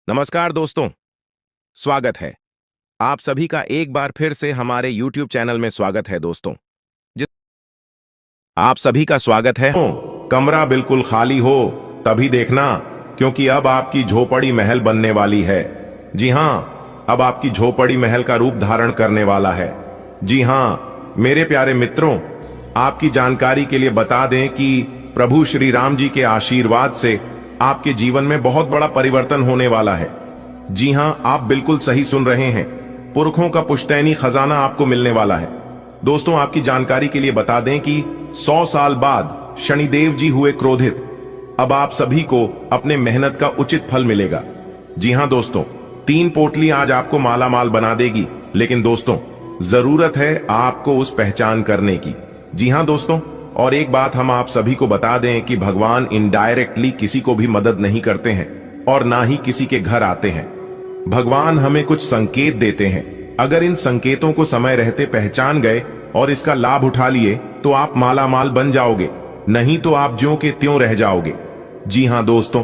नमस्कार दोस्तों, स्वागत है। आप सभी का एक बार फिर से हमारे YouTube चैनल में स्वागत है दोस्तों। जिस आप सभी का स्वागत है। कमरा बिल्कुल खाली हो तभी देखना, क्योंकि अब आपकी झोपड़ी महल बनने वाली है। जी हाँ, अब आपकी झोपड़ी महल का रूप धारण करने वाला है। जी हाँ मेरे प्यारे मित्रों, आपकी जानकारी के लिए बता दें कि प्रभु श्री राम जी के आशीर्वाद से आपके जीवन में बहुत बड़ा परिवर्तन होने वाला है। जी हाँ, आप बिल्कुल सही सुन रहे हैं। पुरखों का पुश्तैनी खजाना आपको मिलने वाला है। दोस्तों, आपकी जानकारी के लिए बता दें कि 100 साल बाद शनिदेव जी हुए क्रोधित। अब आप सभी को अपने मेहनत का उचित फल मिलेगा। जी हाँ दोस्तों, 3 पोटली आज आपको माला माल बना देगी, लेकिन दोस्तों जरूरत है आपको उस पहचान करने की। जी हाँ दोस्तों, और एक बात हम आप सभी को बता दें कि भगवान इनडायरेक्टली किसी को भी मदद नहीं करते हैं और ना ही किसी के घर आते हैं। भगवान हमें कुछ संकेत देते हैं। अगर इन संकेतों को समय रहते पहचान गए और इसका लाभ उठा लिए तो आप माला माल बन जाओगे, नहीं तो आप ज्यों के त्यों रह जाओगे। जी हाँ दोस्तों,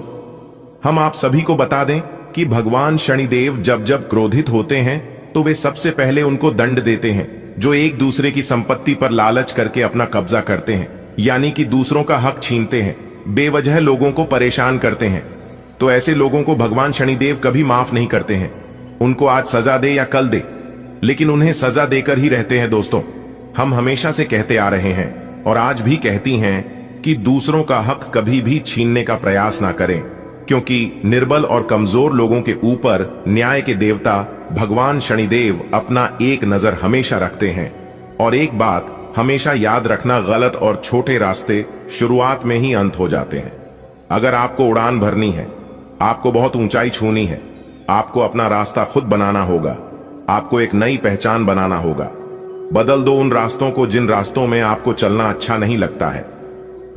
हम आप सभी को बता दें कि भगवान शनिदेव जब जब क्रोधित होते हैं तो वे सबसे पहले उनको दंड देते हैं जो एक दूसरे की संपत्ति पर लालच करके अपना कब्जा करते हैं, यानी कि दूसरों का हक छीनते हैं, बेवजह लोगों को परेशान करते हैं। तो ऐसे लोगों को भगवान शनिदेव कभी माफ नहीं करते हैं। उनको आज सजा दे या कल दे, लेकिन उन्हें सजा देकर ही रहते हैं। दोस्तों, हम हमेशा से कहते आ रहे हैं और आज भी कहती हैं कि दूसरों का हक कभी भी छीनने का प्रयास ना करें, क्योंकि निर्बल और कमजोर लोगों के ऊपर न्याय के देवता भगवान शनिदेव अपना एक नजर हमेशा रखते हैं। और एक बात हमेशा याद रखना, गलत और छोटे रास्ते शुरुआत में ही अंत हो जाते हैं। अगर आपको उड़ान भरनी है, आपको बहुत ऊंचाई छूनी है, आपको अपना रास्ता खुद बनाना होगा, आपको एक नई पहचान बनाना होगा। बदल दो उन रास्तों को जिन रास्तों में आपको चलना अच्छा नहीं लगता है।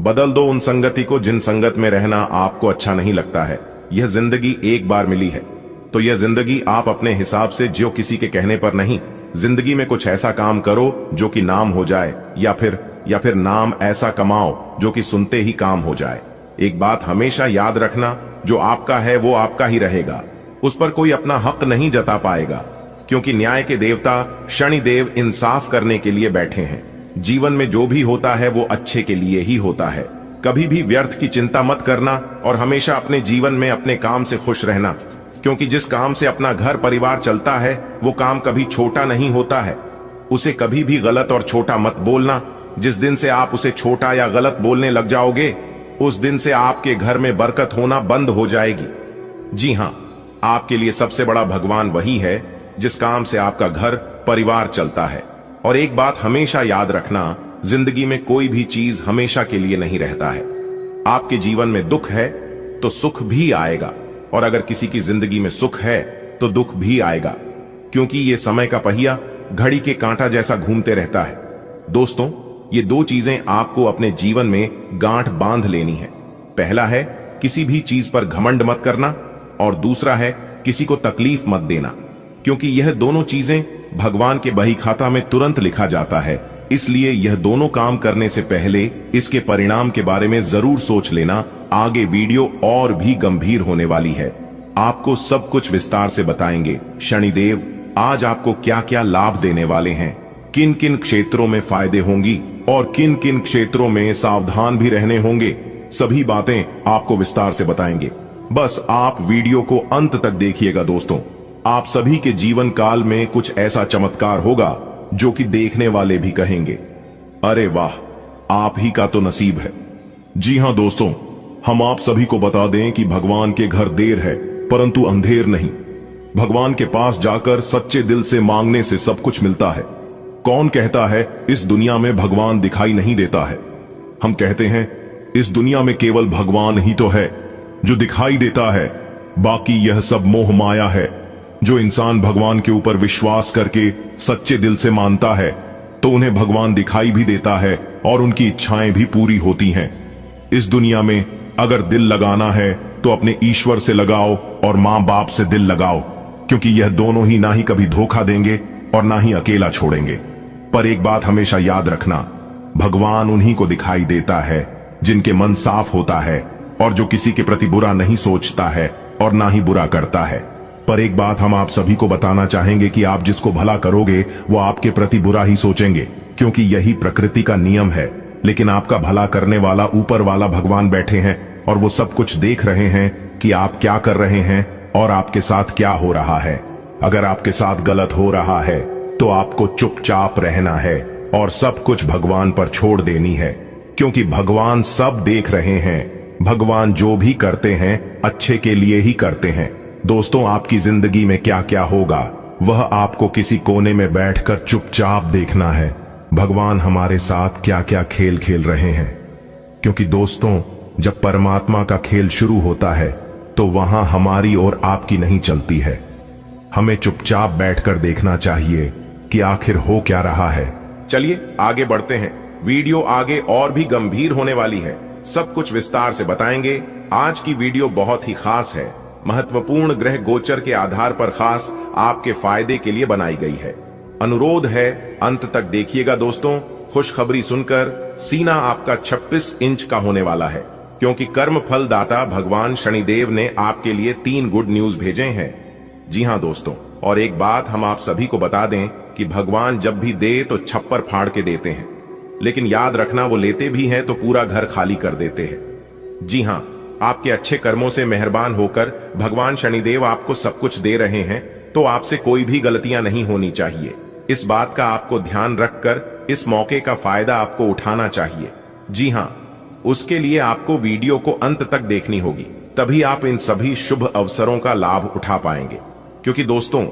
बदल दो उन संगति को जिन संगत में रहना आपको अच्छा नहीं लगता है। यह जिंदगी एक बार मिली है, तो यह जिंदगी आप अपने हिसाब से जियो, किसी के कहने पर नहीं। जिंदगी में कुछ ऐसा काम करो जो कि नाम हो जाए, या फिर नाम ऐसा कमाओ जो कि सुनते ही काम हो जाए। एक बात हमेशा याद रखना, जो आपका है वो आपका ही रहेगा, उस पर कोई अपना हक नहीं जता पाएगा, क्योंकि न्याय के देवता शनिदेव इंसाफ करने के लिए बैठे हैं। जीवन में जो भी होता है वो अच्छे के लिए ही होता है। कभी भी व्यर्थ की चिंता मत करना और हमेशा अपने जीवन में अपने काम से खुश रहना, क्योंकि जिस काम से अपना घर परिवार चलता है वो काम कभी छोटा नहीं होता है। उसे कभी भी गलत और छोटा मत बोलना। जिस दिन से आप उसे छोटा या गलत बोलने लग जाओगे, उस दिन से आपके घर में बरकत होना बंद हो जाएगी। जी हाँ, आपके लिए सबसे बड़ा भगवान वही है जिस काम से आपका घर परिवार चलता है। और एक बात हमेशा याद रखना, जिंदगी में कोई भी चीज हमेशा के लिए नहीं रहता है। आपके जीवन में दुख है तो सुख भी आएगा, और अगर किसी की जिंदगी में सुख है तो दुख भी आएगा, क्योंकि ये समय का पहिया घड़ी के कांटा जैसा घूमते रहता है। दोस्तों, ये 2 चीजें आपको अपने जीवन में गांठ बांध लेनी है। पहला है किसी भी चीज पर घमंड मत करना, और दूसरा है किसी को तकलीफ मत देना, क्योंकि यह दोनों चीजें भगवान के बही खाता में तुरंत लिखा जाता है। इसलिए यह दोनों काम करने से पहले इसके परिणाम के बारे में जरूर सोच लेना। आगे वीडियो और भी गंभीर होने वाली है, आपको सब कुछ विस्तार से बताएंगे। शनिदेव आज आपको क्या क्या लाभ देने वाले हैं, किन किन क्षेत्रों में फायदे होंगी और किन किन क्षेत्रों में सावधान भी रहने होंगे, सभी बातें आपको विस्तार से बताएंगे। बस आप वीडियो को अंत तक देखिएगा। दोस्तों, आप सभी के जीवन काल में कुछ ऐसा चमत्कार होगा जो कि देखने वाले भी कहेंगे, अरे वाह, आप ही का तो नसीब है। जी हां दोस्तों, हम आप सभी को बता दें कि भगवान के घर देर है परंतु अंधेर नहीं। भगवान के पास जाकर सच्चे दिल से मांगने से सब कुछ मिलता है। कौन कहता है इस दुनिया में भगवान दिखाई नहीं देता है? हम कहते हैं इस दुनिया में केवल भगवान ही तो है जो दिखाई देता है, बाकी यह सब मोह माया है। जो इंसान भगवान के ऊपर विश्वास करके सच्चे दिल से मानता है तो उन्हें भगवान दिखाई भी देता है और उनकी इच्छाएं भी पूरी होती हैं। इस दुनिया में अगर दिल लगाना है तो अपने ईश्वर से लगाओ और मां बाप से दिल लगाओ, क्योंकि यह दोनों ही ना ही कभी धोखा देंगे और ना ही अकेला छोड़ेंगे। पर एक बात हमेशा याद रखना, भगवान उन्हीं को दिखाई देता है जिनके मन साफ होता है और जो किसी के प्रति बुरा नहीं सोचता है और ना ही बुरा करता है। पर एक बात हम आप सभी को बताना चाहेंगे कि आप जिसको भला करोगे वो आपके प्रति बुरा ही सोचेंगे, क्योंकि यही प्रकृति का नियम है। लेकिन आपका भला करने वाला ऊपर वाला भगवान बैठे हैं और वो सब कुछ देख रहे हैं कि आप क्या कर रहे हैं और आपके साथ क्या हो रहा है। अगर आपके साथ गलत हो रहा है तो आपको चुपचाप रहना है और सब कुछ भगवान पर छोड़ देनी है, क्योंकि भगवान सब देख रहे हैं। भगवान जो भी करते हैं अच्छे के लिए ही करते हैं। दोस्तों, आपकी जिंदगी में क्या क्या होगा वह आपको किसी कोने में बैठकर चुपचाप देखना है। भगवान हमारे साथ क्या क्या खेल खेल रहे हैं, क्योंकि दोस्तों जब परमात्मा का खेल शुरू होता है तो वहां हमारी और आपकी नहीं चलती है। हमें चुपचाप बैठकर देखना चाहिए कि आखिर हो क्या रहा है। चलिए आगे बढ़ते हैं। वीडियो आगे और भी गंभीर होने वाली है, सब कुछ विस्तार से बताएंगे। आज की वीडियो बहुत ही खास है, महत्वपूर्ण ग्रह गोचर के आधार पर खास आपके फायदे के लिए बनाई गई है। अनुरोध है अंत तक देखिएगा दोस्तों। खुशखबरी सुनकर सीना आपका 26 इंच का होने वाला है, क्योंकि कर्म फल दाता भगवान शनिदेव ने आपके लिए 3 गुड न्यूज भेजे हैं। जी हां दोस्तों, और एक बात हम आप सभी को बता दें कि भगवान जब भी दे तो छप्पर फाड़ के देते हैं, लेकिन याद रखना वो लेते भी हैं तो पूरा घर खाली कर देते हैं। जी हां, आपके अच्छे कर्मों से मेहरबान होकर भगवान शनिदेव आपको सब कुछ दे रहे हैं, तो आपसे कोई भी गलतियां नहीं होनी चाहिए। इस बात का आपको ध्यान रखकर इस मौके का फायदा आपको उठाना चाहिए। जी हां, उसके लिए आपको वीडियो को अंत तक देखनी होगी, तभी आप इन सभी शुभ अवसरों का लाभ उठा पाएंगे। क्योंकि दोस्तों,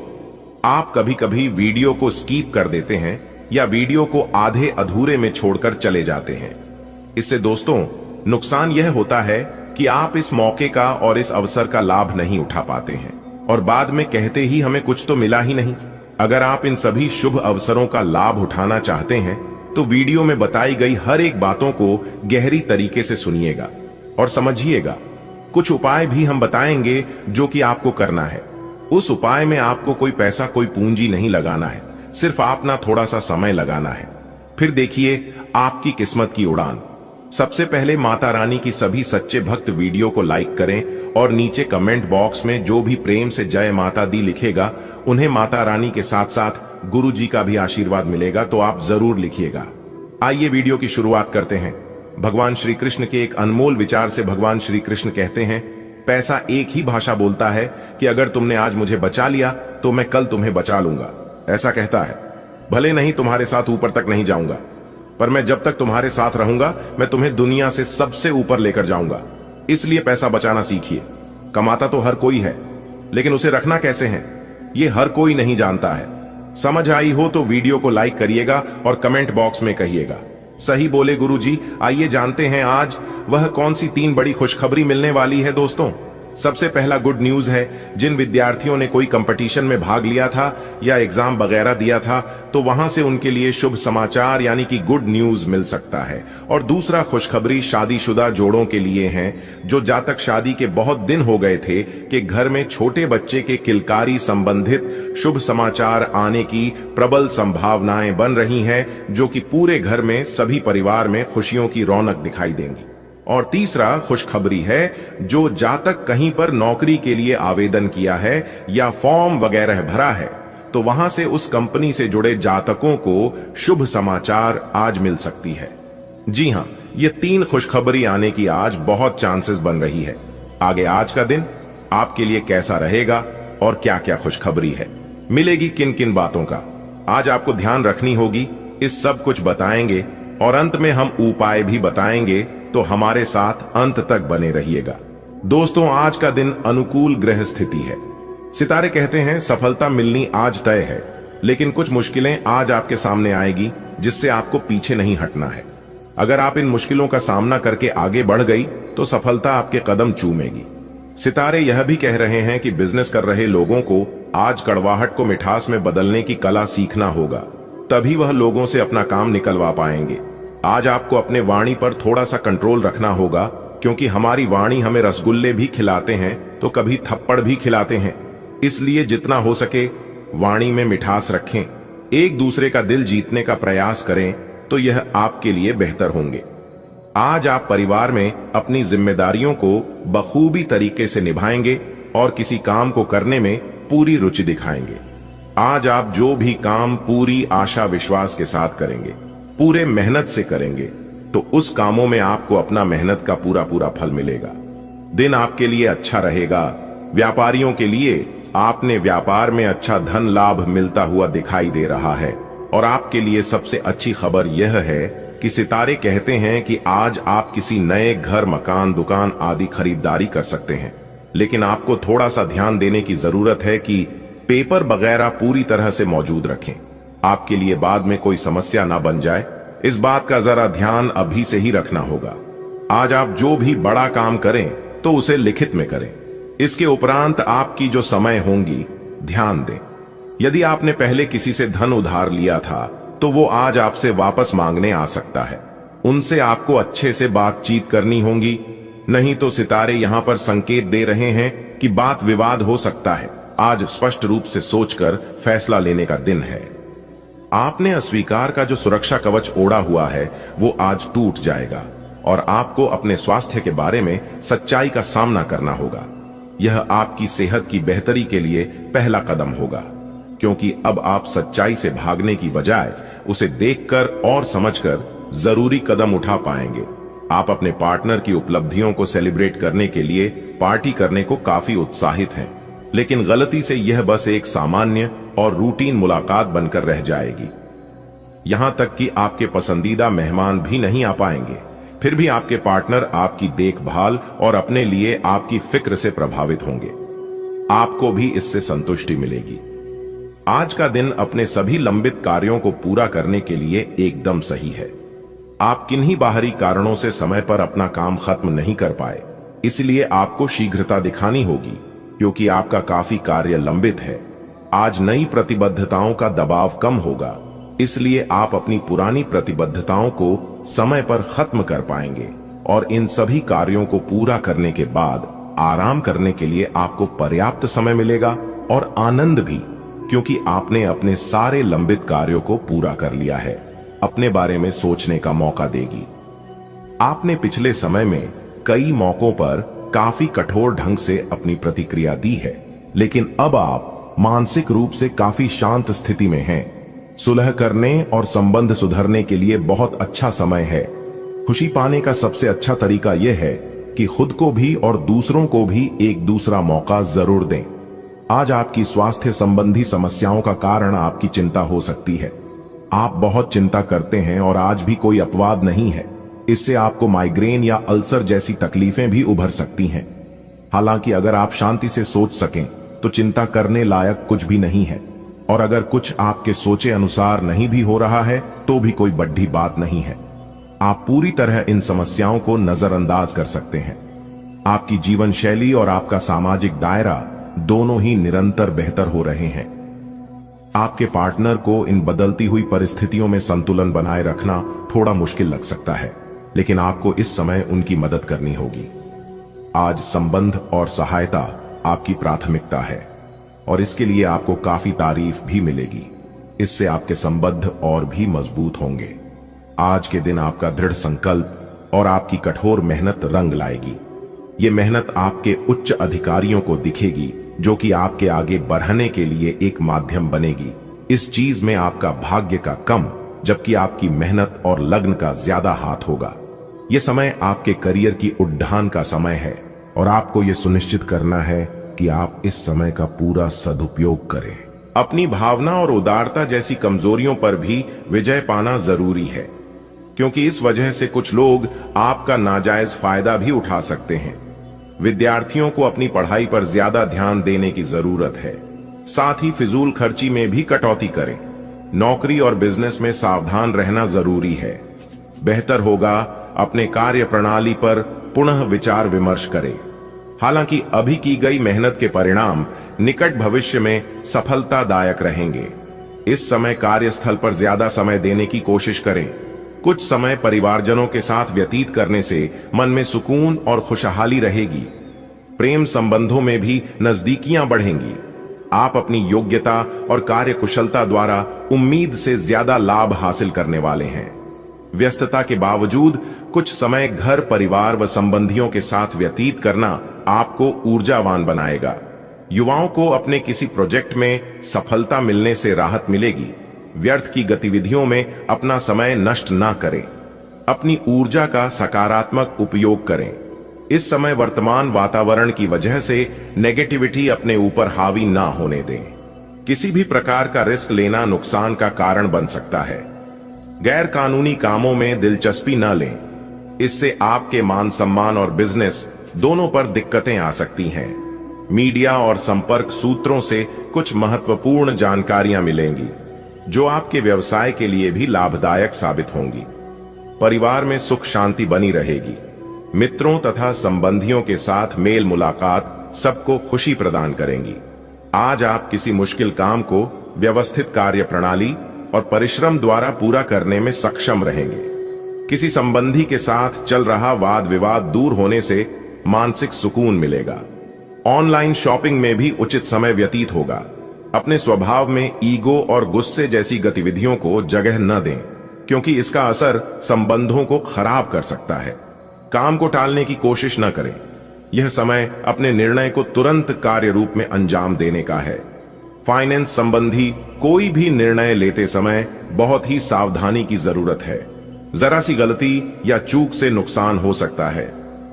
आप कभी कभी वीडियो को स्किप कर देते हैं या वीडियो को आधे अधूरे में छोड़कर चले जाते हैं। इससे दोस्तों नुकसान यह होता है कि आप इस मौके का और इस अवसर का लाभ नहीं उठा पाते हैं और बाद में कहते ही हमें कुछ तो मिला ही नहीं। अगर आप इन सभी शुभ अवसरों का लाभ उठाना चाहते हैं तो वीडियो में बताई गई हर एक बातों को गहरी तरीके से सुनिएगा और समझिएगा। कुछ उपाय भी हम बताएंगे जो कि आपको करना है। उस उपाय में आपको कोई पैसा कोई पूंजी नहीं लगाना है, सिर्फ अपना थोड़ा सा समय लगाना है। फिर देखिए आपकी किस्मत की उड़ान। सबसे पहले माता रानी की सभी सच्चे भक्त वीडियो को लाइक करें और नीचे कमेंट बॉक्स में जो भी प्रेम से जय माता दी लिखेगा उन्हें माता रानी के साथ साथ गुरु जी का भी आशीर्वाद मिलेगा, तो आप जरूर लिखिएगा। आइए वीडियो की शुरुआत करते हैं। भगवान श्री कृष्ण के एक अनमोल विचार से भगवान श्री कृष्ण कहते हैं, पैसा एक ही भाषा बोलता है कि अगर तुमने आज मुझे बचा लिया तो मैं कल तुम्हें बचा लूंगा। ऐसा कहता है, भले नहीं तुम्हारे साथ ऊपर तक नहीं जाऊंगा, पर मैं जब तक तुम्हारे साथ रहूंगा मैं तुम्हें दुनिया से सबसे ऊपर लेकर जाऊंगा। इसलिए पैसा बचाना सीखिए। कमाता तो हर कोई है, लेकिन उसे रखना कैसे है ये हर कोई नहीं जानता है। समझ आई हो तो वीडियो को लाइक करिएगा और कमेंट बॉक्स में कहिएगा, सही बोले गुरुजी। आइए जानते हैं आज वह कौन सी 3 बड़ी खुशखबरी मिलने वाली है दोस्तों। सबसे पहला गुड न्यूज है, जिन विद्यार्थियों ने कोई कंपटीशन में भाग लिया था या एग्जाम वगैरह दिया था तो वहां से उनके लिए शुभ समाचार यानी कि गुड न्यूज मिल सकता है। और दूसरा खुशखबरी शादीशुदा जोड़ों के लिए है, जो जातक शादी के बहुत दिन हो गए थे कि घर में छोटे बच्चे के किलकारी संबंधित शुभ समाचार आने की प्रबल संभावनाएं बन रही हैं, जो कि पूरे घर में सभी परिवार में खुशियों की रौनक दिखाई देंगी। और तीसरा खुशखबरी है, जो जातक कहीं पर नौकरी के लिए आवेदन किया है या फॉर्म वगैरह भरा है तो वहां से उस कंपनी से जुड़े जातकों को शुभ समाचार आज मिल सकती है। जी हां, ये 3 खुशखबरी आने की आज बहुत चांसेस बन रही है। आगे आज का दिन आपके लिए कैसा रहेगा और क्या क्या खुशखबरी है, मिलेगी किन किन बातों का, आज आपको ध्यान रखनी होगी। इस सब कुछ बताएंगे और अंत में हम उपाय भी बताएंगे, तो हमारे साथ अंत तक बने रहिएगा। दोस्तों, आज का दिन अनुकूल ग्रह स्थिति है। सितारे कहते हैं सफलता मिलनी आज तय है, लेकिन कुछ मुश्किलें आज आपके सामने आएगी जिससे आपको पीछे नहीं हटना है। अगर आप इन मुश्किलों का सामना करके आगे बढ़ गई तो सफलता आपके कदम चूमेगी। सितारे यह भी कह रहे हैं कि बिजनेस कर रहे लोगों को आज कड़वाहट को मिठास में बदलने की कला सीखना होगा, तभी वह लोगों से अपना काम निकलवा पाएंगे। आज आपको अपने वाणी पर थोड़ा सा कंट्रोल रखना होगा, क्योंकि हमारी वाणी हमें रसगुल्ले भी खिलाते हैं तो कभी थप्पड़ भी खिलाते हैं। इसलिए जितना हो सके वाणी में मिठास रखें, एक दूसरे का दिल जीतने का प्रयास करें, तो यह आपके लिए बेहतर होंगे। आज आप परिवार में अपनी जिम्मेदारियों को बखूबी तरीके से निभाएंगे और किसी काम को करने में पूरी रुचि दिखाएंगे। आज आप जो भी काम पूरी आशा विश्वास के साथ करेंगे, पूरे मेहनत से करेंगे, तो उस कामों में आपको अपना मेहनत का पूरा पूरा फल मिलेगा। दिन आपके लिए अच्छा रहेगा। व्यापारियों के लिए आपने व्यापार में अच्छा धन लाभ मिलता हुआ दिखाई दे रहा है। और आपके लिए सबसे अच्छी खबर यह है कि सितारे कहते हैं कि आज आप किसी नए घर, मकान, दुकान आदि खरीदारी कर सकते हैं। लेकिन आपको थोड़ा सा ध्यान देने की जरूरत है कि पेपर वगैरह पूरी तरह से मौजूद रखें। आपके लिए बाद में कोई समस्या ना बन जाए, इस बात का जरा ध्यान अभी से ही रखना होगा। आज आप जो भी बड़ा काम करें तो उसे लिखित में करें। इसके उपरांत आपकी जो समय होंगी, ध्यान दें। यदि आपने पहले किसी से धन उधार लिया था तो वो आज आपसे वापस मांगने आ सकता है। उनसे आपको अच्छे से बातचीत करनी होगी, नहीं तो सितारे यहां पर संकेत दे रहे हैं कि बात विवाद हो सकता है। आज स्पष्ट रूप से सोचकर फैसला लेने का दिन है। आपने अस्वीकार का जो सुरक्षा कवच ओढ़ा हुआ है वो आज टूट जाएगा और आपको अपने स्वास्थ्य के बारे में सच्चाई का सामना करना होगा। यह आपकी सेहत की बेहतरी के लिए पहला कदम होगा, क्योंकि अब आप सच्चाई से भागने की बजाय उसे देखकर और समझकर जरूरी कदम उठा पाएंगे। आप अपने पार्टनर की उपलब्धियों को सेलिब्रेट करने के लिए पार्टी करने को काफी उत्साहित हैं, लेकिन गलती से यह बस एक सामान्य और रूटीन मुलाकात बनकर रह जाएगी। यहां तक कि आपके पसंदीदा मेहमान भी नहीं आ पाएंगे। फिर भी आपके पार्टनर आपकी देखभाल और अपने लिए आपकी फिक्र से प्रभावित होंगे। आपको भी इससे संतुष्टि मिलेगी। आज का दिन अपने सभी लंबित कार्यों को पूरा करने के लिए एकदम सही है। आप किन्हीं बाहरी कारणों से समय पर अपना काम खत्म नहीं कर पाए, इसलिए आपको शीघ्रता दिखानी होगी, क्योंकि आपका काफी कार्य लंबित है। आज नई प्रतिबद्धताओं का दबाव कम होगा, इसलिए आप अपनी पुरानी प्रतिबद्धताओं को समय पर खत्म कर पाएंगे और इन सभी कार्यों को पूरा करने के बाद आराम करने के लिए आपको पर्याप्त समय मिलेगा और आनंद भी, क्योंकि आपने अपने सारे लंबित कार्यों को पूरा कर लिया है। अपने बारे में सोचने का मौका देगी। आपने पिछले समय में कई मौकों पर काफी कठोर ढंग से अपनी प्रतिक्रिया दी है, लेकिन अब आप मानसिक रूप से काफी शांत स्थिति में हैं। सुलह करने और संबंध सुधरने के लिए बहुत अच्छा समय है। खुशी पाने का सबसे अच्छा तरीका यह है कि खुद को भी और दूसरों को भी एक दूसरा मौका जरूर दें। आज आपकी स्वास्थ्य संबंधी समस्याओं का कारण आपकी चिंता हो सकती है। आप बहुत चिंता करते हैं और आज भी कोई अपवाद नहीं है। इससे आपको माइग्रेन या अल्सर जैसी तकलीफें भी उभर सकती हैं। हालांकि अगर आप शांति से सोच सकें तो चिंता करने लायक कुछ भी नहीं है, और अगर कुछ आपके सोचे अनुसार नहीं भी हो रहा है तो भी कोई बड़ी बात नहीं है। आप पूरी तरह इन समस्याओं को नजरअंदाज कर सकते हैं। आपकी जीवन शैली और आपका सामाजिक दायरा दोनों ही निरंतर बेहतर हो रहे हैं। आपके पार्टनर को इन बदलती हुई परिस्थितियों में संतुलन बनाए रखना थोड़ा मुश्किल लग सकता है, लेकिन आपको इस समय उनकी मदद करनी होगी। आज संबंध और सहायता आपकी प्राथमिकता है और इसके लिए आपको काफी तारीफ भी मिलेगी। इससे आपके संबंध और भी मजबूत होंगे। आज के दिन आपका दृढ़ संकल्प और आपकी कठोर मेहनत रंग लाएगी। ये मेहनत आपके उच्च अधिकारियों को दिखेगी, जो कि आपके आगे बढ़ने के लिए एक माध्यम बनेगी। इस चीज में आपका भाग्य का कम, जबकि आपकी मेहनत और लगन का ज्यादा हाथ होगा। यह समय आपके करियर की उड्डान का समय है और आपको यह सुनिश्चित करना है कि आप इस समय का पूरा सदुपयोग करें। अपनी भावना और उदारता जैसी कमजोरियों पर भी विजय पाना जरूरी है, क्योंकि इस वजह से कुछ लोग आपका नाजायज फायदा भी उठा सकते हैं। विद्यार्थियों को अपनी पढ़ाई पर ज्यादा ध्यान देने की जरूरत है। साथ ही फिजूल खर्ची में भी कटौती करें। नौकरी और बिजनेस में सावधान रहना जरूरी है। बेहतर होगा अपने कार्य प्रणाली पर पुनः विचार विमर्श करें। हालांकि अभी की गई मेहनत के परिणाम निकट भविष्य में सफलतादायक रहेंगे। इस समय कार्यस्थल पर ज्यादा समय देने की कोशिश करें। कुछ समय परिवारजनों के साथ व्यतीत करने से मन में सुकून और खुशहाली रहेगी। प्रेम संबंधों में भी नजदीकियां बढ़ेंगी। आप अपनी योग्यता और कार्यकुशलता द्वारा उम्मीद से ज्यादा लाभ हासिल करने वाले हैं। व्यस्तता के बावजूद कुछ समय घर, परिवार व संबंधियों के साथ व्यतीत करना आपको ऊर्जावान बनाएगा। युवाओं को अपने किसी प्रोजेक्ट में सफलता मिलने से राहत मिलेगी। व्यर्थ की गतिविधियों में अपना समय नष्ट ना करें। अपनी ऊर्जा का सकारात्मक उपयोग करें। इस समय वर्तमान वातावरण की वजह से नेगेटिविटी अपने ऊपर हावी ना होने दें। किसी भी प्रकार का रिस्क लेना नुकसान का कारण बन सकता है। गैर कानूनी कामों में दिलचस्पी न लें। इससे आपके मान सम्मान और बिजनेस दोनों पर दिक्कतें आ सकती हैं। मीडिया और संपर्क सूत्रों से कुछ महत्वपूर्ण जानकारियां मिलेंगी जो आपके व्यवसाय के लिए भी लाभदायक साबित होंगी। परिवार में सुख शांति बनी रहेगी। मित्रों तथा संबंधियों के साथ मेल मुलाकात सबको खुशी प्रदान करेंगी। आज आप किसी मुश्किल काम को व्यवस्थित कार्य प्रणाली और परिश्रम द्वारा पूरा करने में सक्षम रहेंगे। किसी संबंधी के साथ चल रहा वाद विवाद दूर होने से मानसिक सुकून मिलेगा। ऑनलाइन शॉपिंग में भी उचित समय व्यतीत होगा। अपने स्वभाव में ईगो और गुस्से जैसी गतिविधियों को जगह न दें, क्योंकि इसका असर संबंधों को खराब कर सकता है। काम को टालने की कोशिश न करें। यह समय अपने निर्णय को तुरंत कार्य रूप में अंजाम देने का है। फाइनेंस संबंधी कोई भी निर्णय लेते समय बहुत ही सावधानी की जरूरत है। जरा सी गलती या चूक से नुकसान हो सकता है।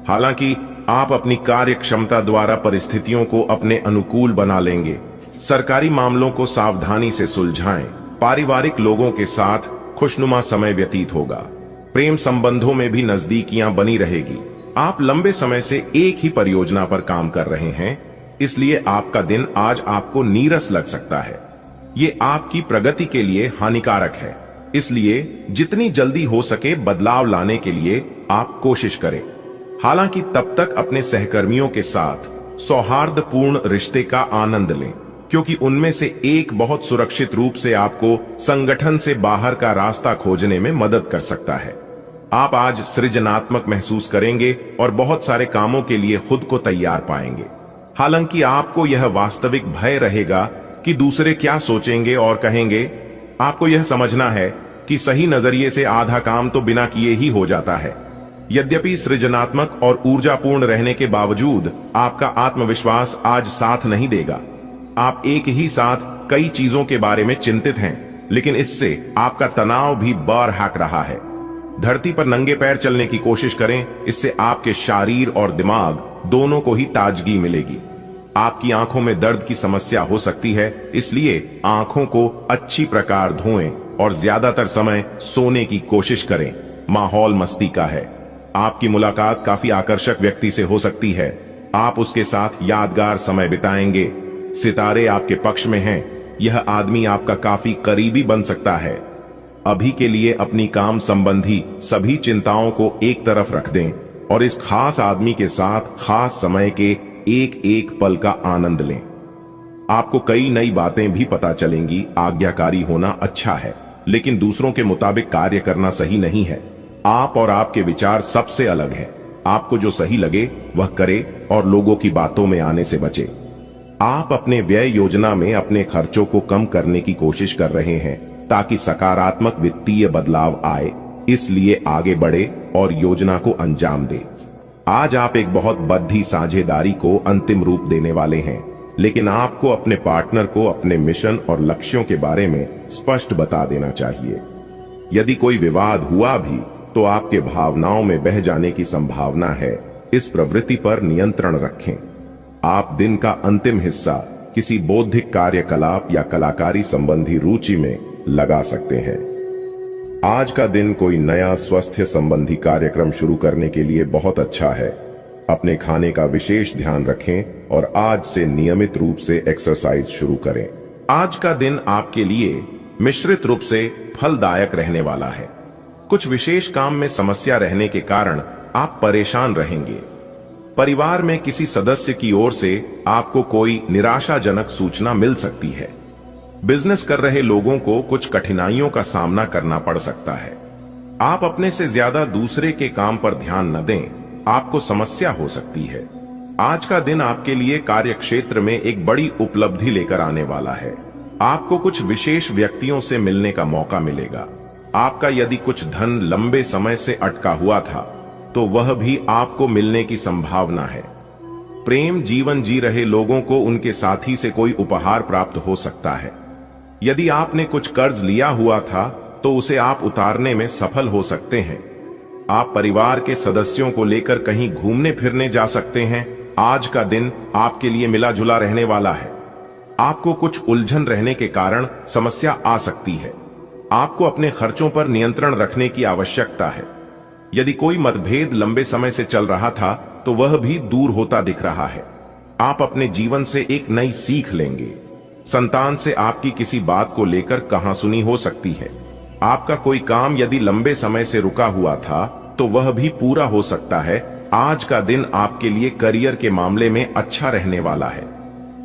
हालांकि आप अपनी कार्य क्षमता द्वारा परिस्थितियों को अपने अनुकूल बना लेंगे। सरकारी मामलों को सावधानी से सुलझाएं। पारिवारिक लोगों के साथ खुशनुमा समय व्यतीत होगा। प्रेम संबंधों में भी नजदीकियां बनी रहेगी। आप लंबे समय से एक ही परियोजना पर काम कर रहे हैं, इसलिए आपका दिन आज आपको नीरस लग सकता है। ये आपकी प्रगति के लिए हानिकारक है। इसलिए जितनी जल्दी हो सके बदलाव लाने के लिए आप कोशिश करें। हालांकि तब तक अपने सहकर्मियों के साथ सौहार्दपूर्ण रिश्ते का आनंद लें, क्योंकि उनमें से एक बहुत सुरक्षित रूप से आपको संगठन से बाहर का रास्ता खोजने में मदद कर सकता है। आप आज सृजनात्मक महसूस करेंगे और बहुत सारे कामों के लिए खुद को तैयार पाएंगे। हालांकि आपको यह वास्तविक भय रहेगा कि दूसरे क्या सोचेंगे और कहेंगे। आपको यह समझना है कि सही नजरिए से आधा काम तो बिना किए ही हो जाता है। यद्यपि सृजनात्मक और ऊर्जापूर्ण रहने के बावजूद आपका आत्मविश्वास आज साथ नहीं देगा। आप एक ही साथ कई चीजों के बारे में चिंतित हैं, लेकिन इससे आपका तनाव भी बढ़ हाक रहा है। धरती पर नंगे पैर चलने की कोशिश करें। इससे आपके शरीर और दिमाग दोनों को ही ताजगी मिलेगी। आपकी आंखों में दर्द की समस्या हो सकती है, इसलिए आंखों को अच्छी प्रकार धोएं और ज्यादातर समय सोने की कोशिश करें। माहौल मस्ती का है। आपकी मुलाकात काफी आकर्षक व्यक्ति से हो सकती है। आप उसके साथ यादगार समय बिताएंगे। सितारे आपके पक्ष में हैं। यह आदमी आपका काफी करीबी बन सकता है। अभी के लिए अपनी काम संबंधी सभी चिंताओं को एक तरफ रख दें और इस खास आदमी के साथ खास समय के एक एक पल का आनंद लें। आपको कई नई बातें भी पता चलेंगी। आज्ञाकारी होना अच्छा है, लेकिन दूसरों के मुताबिक कार्य करना सही नहीं है। आप और आपके विचार सबसे अलग हैं। आपको जो सही लगे वह करे और लोगों की बातों में आने से बचे। आप अपने व्यय योजना में अपने खर्चों को कम करने की कोशिश कर रहे हैं ताकि सकारात्मक वित्तीय बदलाव आए। इसलिए आगे बढ़े और योजना को अंजाम दें। आज आप एक बहुत बड़ी साझेदारी को अंतिम रूप देने वाले हैं, लेकिन आपको अपने पार्टनर को अपने मिशन और लक्ष्यों के बारे में स्पष्ट बता देना चाहिए। यदि कोई विवाद हुआ भी तो आपके भावनाओं में बह जाने की संभावना है। इस प्रवृत्ति पर नियंत्रण रखें। आप दिन का अंतिम हिस्सा किसी बौद्धिक कार्यकलाप या कलाकारी संबंधी रुचि में लगा सकते हैं। आज का दिन कोई नया स्वास्थ्य संबंधी कार्यक्रम शुरू करने के लिए बहुत अच्छा है। अपने खाने का विशेष ध्यान रखें और आज से नियमित रूप से एक्सरसाइज शुरू करें। आज का दिन आपके लिए मिश्रित रूप से फलदायक रहने वाला है। कुछ विशेष काम में समस्या रहने के कारण आप परेशान रहेंगे। परिवार में किसी सदस्य की ओर से आपको कोई निराशाजनक सूचना मिल सकती है। बिजनेस कर रहे लोगों को कुछ कठिनाइयों का सामना करना पड़ सकता है। आप अपने से ज्यादा दूसरे के काम पर ध्यान न दें, आपको समस्या हो सकती है। आज का दिन आपके लिए कार्यक्षेत्र में एक बड़ी उपलब्धि लेकर आने वाला है। आपको कुछ विशेष व्यक्तियों से मिलने का मौका मिलेगा। आपका यदि कुछ धन लंबे समय से अटका हुआ था तो वह भी आपको मिलने की संभावना है। प्रेम जीवन जी रहे लोगों को उनके साथी से कोई उपहार प्राप्त हो सकता है। यदि आपने कुछ कर्ज लिया हुआ था तो उसे आप उतारने में सफल हो सकते हैं। आप परिवार के सदस्यों को लेकर कहीं घूमने फिरने जा सकते हैं। आज का दिन आपके लिए मिला जुला रहने वाला है। आपको कुछ उलझन रहने के कारण समस्या आ सकती है। आपको अपने खर्चों पर नियंत्रण रखने की आवश्यकता है। यदि कोई मतभेद लंबे समय से चल रहा था तो वह भी दूर होता दिख रहा है। आप अपने जीवन से एक नई सीख लेंगे। संतान से आपकी किसी बात को लेकर कहासुनी हो सकती है। आपका कोई काम यदि लंबे समय से रुका हुआ था तो वह भी पूरा हो सकता है। आज का दिन आपके लिए करियर के मामले में अच्छा रहने वाला है।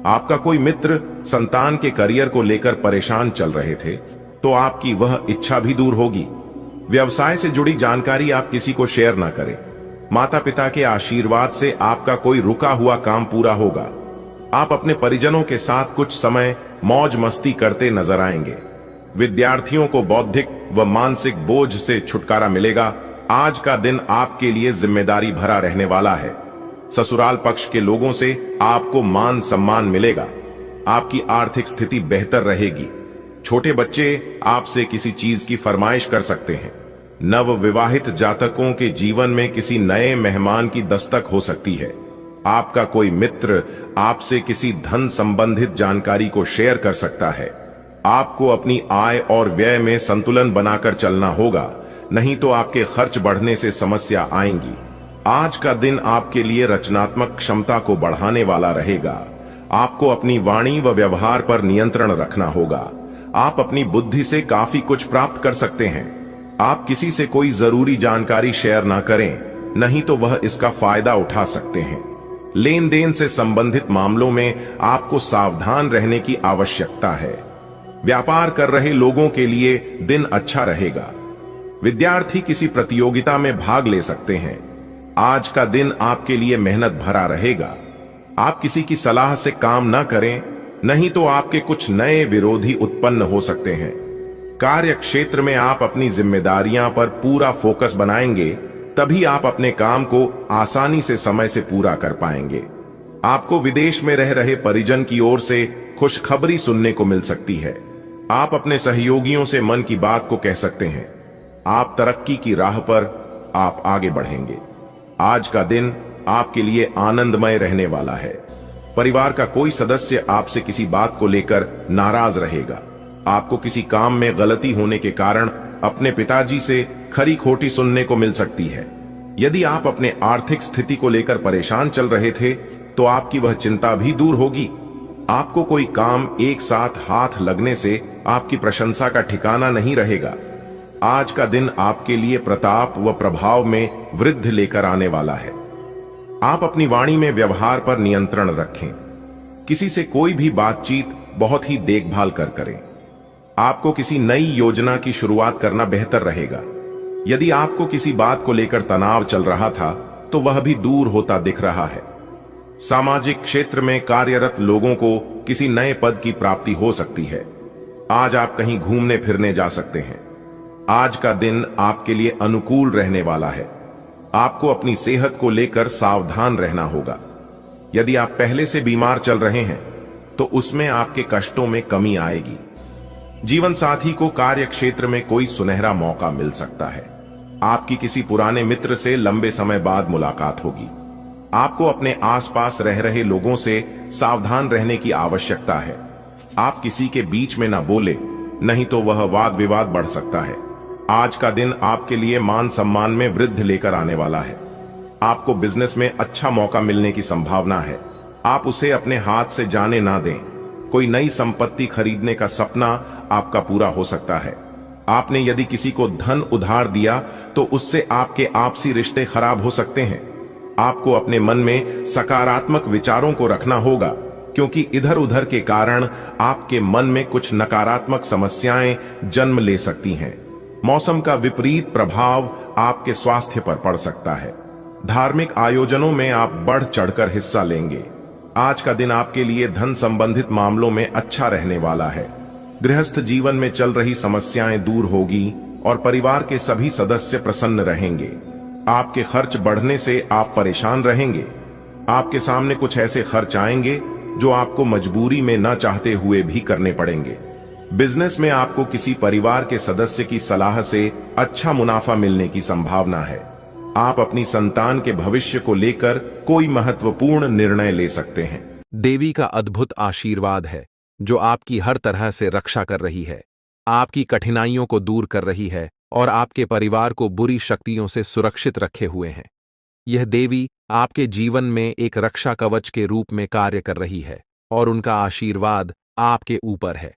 आपका कोई मित्र संतान के करियर को लेकर परेशान चल रहे थे तो आपकी वह इच्छा भी दूर होगी। व्यवसाय से जुड़ी जानकारी आप किसी को शेयर ना करें। माता पिता के आशीर्वाद से आपका कोई रुका हुआ काम पूरा होगा। आप अपने परिजनों के साथ कुछ समय मौज मस्ती करते नजर आएंगे। विद्यार्थियों को बौद्धिक व मानसिक बोझ से छुटकारा मिलेगा। आज का दिन आपके लिए जिम्मेदारी भरा रहने वाला है। ससुराल पक्ष के लोगों से आपको मान सम्मान मिलेगा। आपकी आर्थिक स्थिति बेहतर रहेगी। छोटे बच्चे आपसे किसी चीज की फरमाइश कर सकते हैं। नव विवाहित जातकों के जीवन में किसी नए मेहमान की दस्तक हो सकती है। आपका कोई मित्र आपसे किसी धन संबंधित जानकारी को शेयर कर सकता है। आपको अपनी आय और व्यय में संतुलन बनाकर चलना होगा, नहीं तो आपके खर्च बढ़ने से समस्या आएंगी। आज का दिन आपके लिए रचनात्मक क्षमता को बढ़ाने वाला रहेगा। आपको अपनी वाणी व व्यवहार पर नियंत्रण रखना होगा। आप अपनी बुद्धि से काफी कुछ प्राप्त कर सकते हैं। आप किसी से कोई जरूरी जानकारी शेयर ना करें, नहीं तो वह इसका फायदा उठा सकते हैं। लेन देन से संबंधित मामलों में आपको सावधान रहने की आवश्यकता है। व्यापार कर रहे लोगों के लिए दिन अच्छा रहेगा। विद्यार्थी किसी प्रतियोगिता में भाग ले सकते हैं। आज का दिन आपके लिए मेहनत भरा रहेगा। आप किसी की सलाह से काम न करें, नहीं तो आपके कुछ नए विरोधी उत्पन्न हो सकते हैं। कार्य क्षेत्र में आप अपनी जिम्मेदारियां पर पूरा फोकस बनाएंगे, तभी आप अपने काम को आसानी से समय से पूरा कर पाएंगे। आपको विदेश में रह रहे परिजन की ओर से खुशखबरी सुनने को मिल सकती है। आप अपने सहयोगियों से मन की बात को कह सकते हैं। आप तरक्की की राह पर आप आगे बढ़ेंगे। आज का दिन आपके लिए आनंदमय रहने वाला है। परिवार का कोई सदस्य आपसे किसी बात को लेकर नाराज रहेगा। आपको किसी काम में गलती होने के कारण अपने पिताजी से खरी खोटी सुनने को मिल सकती है। यदि आप अपने आर्थिक स्थिति को लेकर परेशान चल रहे थे तो आपकी वह चिंता भी दूर होगी। आपको कोई काम एक साथ हाथ लगने से आपकी प्रशंसा का ठिकाना नहीं रहेगा। आज का दिन आपके लिए प्रताप व प्रभाव में वृद्धि लेकर आने वाला है। आप अपनी वाणी में व्यवहार पर नियंत्रण रखें। किसी से कोई भी बातचीत बहुत ही देखभाल कर करें। आपको किसी नई योजना की शुरुआत करना बेहतर रहेगा। यदि आपको किसी बात को लेकर तनाव चल रहा था तो वह भी दूर होता दिख रहा है। सामाजिक क्षेत्र में कार्यरत लोगों को किसी नए पद की प्राप्ति हो सकती है। आज आप कहीं घूमने फिरने जा सकते हैं। आज का दिन आपके लिए अनुकूल रहने वाला है। आपको अपनी सेहत को लेकर सावधान रहना होगा। यदि आप पहले से बीमार चल रहे हैं तो उसमें आपके कष्टों में कमी आएगी। जीवन साथी को कार्य क्षेत्र में कोई सुनहरा मौका मिल सकता है। आपकी किसी पुराने मित्र से लंबे समय बाद मुलाकात होगी। आपको अपने आसपास रह रहे लोगों से सावधान रहने की आवश्यकता है। आप किसी के बीच में ना बोले, नहीं तो वह वाद विवाद बढ़ सकता है। आज का दिन आपके लिए मान सम्मान में वृद्धि लेकर आने वाला है। आपको बिजनेस में अच्छा मौका मिलने की संभावना है। आप उसे अपने हाथ से जाने ना दें। कोई नई संपत्ति खरीदने का सपना आपका पूरा हो सकता है। आपने यदि किसी को धन उधार दिया तो उससे आपके आपसी रिश्ते खराब हो सकते हैं। आपको अपने मन में सकारात्मक विचारों को रखना होगा, क्योंकि इधर उधर के कारण आपके मन में कुछ नकारात्मक समस्याएं जन्म ले सकती हैं। मौसम का विपरीत प्रभाव आपके स्वास्थ्य पर पड़ सकता है। धार्मिक आयोजनों में आप बढ़ चढ़कर हिस्सा लेंगे। आज का दिन आपके लिए धन संबंधित मामलों में अच्छा रहने वाला है। गृहस्थ जीवन में चल रही समस्याएं दूर होगी और परिवार के सभी सदस्य प्रसन्न रहेंगे। आपके खर्च बढ़ने से आप परेशान रहेंगे। आपके सामने कुछ ऐसे खर्च आएंगे जो आपको मजबूरी में न चाहते हुए भी करने पड़ेंगे। बिजनेस में आपको किसी परिवार के सदस्य की सलाह से अच्छा मुनाफा मिलने की संभावना है। आप अपनी संतान के भविष्य को लेकर कोई महत्वपूर्ण निर्णय ले सकते हैं। देवी का अद्भुत आशीर्वाद है जो आपकी हर तरह से रक्षा कर रही है, आपकी कठिनाइयों को दूर कर रही है और आपके परिवार को बुरी शक्तियों से सुरक्षित रखे हुए हैं। यह देवी आपके जीवन में एक रक्षा कवच के रूप में कार्य कर रही है और उनका आशीर्वाद आपके ऊपर है।